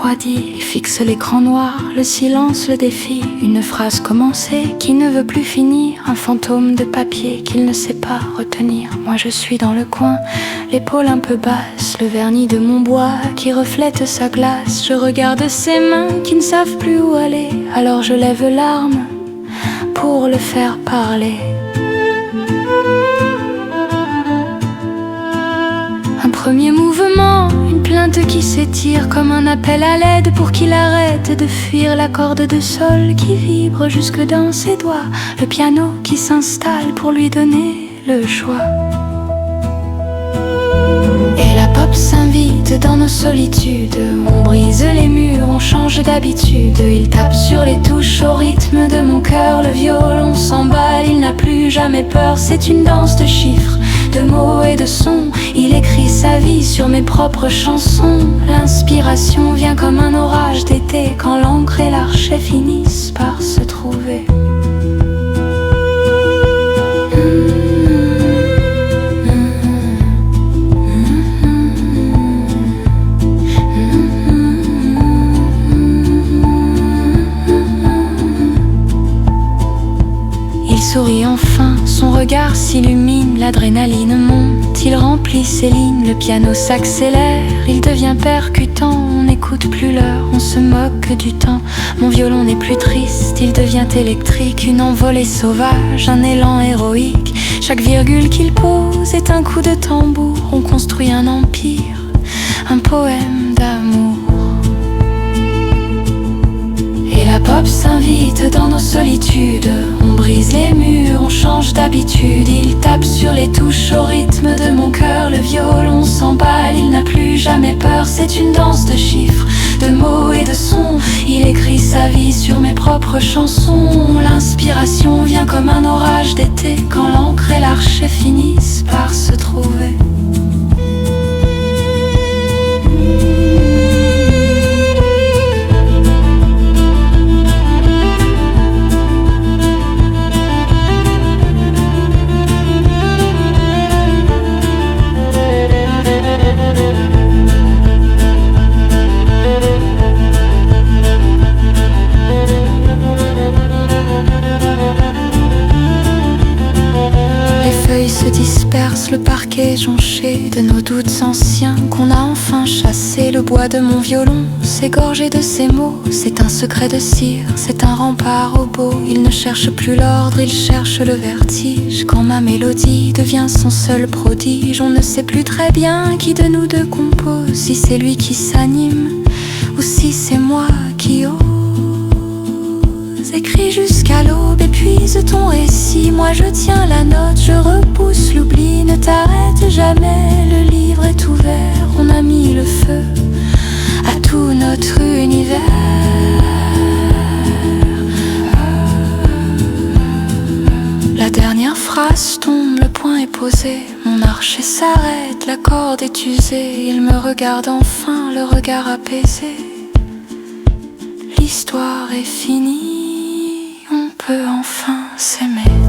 refroidit, il fixe l'écran noir, le silence le défie. Une phrase commencée qui ne veut plus finir, un fantôme de papier qu'il ne sait pas retenir. Moi je suis dans le coin, l'épaule un peu basse, le vernis de mon bois qui reflète sa glace. Je regarde ses mains qui ne savent plus où aller, alors je lève l'arme pour le faire parler. Un premier mouvement, une plainte qui s'étire comme un appel à l'aide pour qu'il arrête de fuir la corde de sol qui vibre jusque dans ses doigts, le piano qui s'installe pour lui donner le choix. Et la pop s'invite dans nos solitudes, on brise les murs, on change d'habitude. Il tape sur les touches au rythme de mon cœur, le violon s'emballe, il n'a plus jamais peur. C'est une danse de chiffres, de mots et de sons. Il écrit sa vie sur mes propres chansons. L'inspiration vient comme un orage d'été, quand l'encre et l'archet finissent par se trouver. Il sourit enfin, son regard s'illumine, l'adrénaline monte, il remplit ses lignes, le piano s'accélère, il devient percutant, on n'écoute plus l'heure, on se moque du temps. Mon violon n'est plus triste, il devient électrique, une envolée sauvage, un élan héroïque. Chaque virgule qu'il pose est un coup de tambour, on construit un empire, un poème d'amour. Et la pop s'invite dans nos solitudes, on brise les murs, on change d'habitude. Il tape sur les touches au rythme de mon cœur, le violon s'emballe, il n'a plus jamais peur. C'est une danse de chiffres, de mots et de sons. Il écrit sa vie sur mes propres chansons. L'inspiration vient comme un orage d'été, quand l'encre et l'archet finissent par se trouver. Se disperse, le parquet jonché de nos doutes anciens qu'on a enfin chassés. Le bois de mon violon s'égorgé de ces mots, c'est un secret de cire, c'est un rempart au beau. Il ne cherche plus l'ordre, il cherche le vertige. Quand ma mélodie devient son seul prodige, on ne sait plus très bien qui de nous deux compose, si c'est lui qui s'anime ou si c'est moi qui ose. Écris jusqu'à l'aube, épuise ton récit. Moi je tiens la note, je repousse l'oubli. Ne t'arrête jamais, le livre est ouvert. On a mis le feu à tout notre univers. La dernière phrase tombe, le point est posé. Mon archet s'arrête, la corde est usée. Il me regarde enfin, le regard apaisé. L'histoire est finie, on peut enfin s'aimer.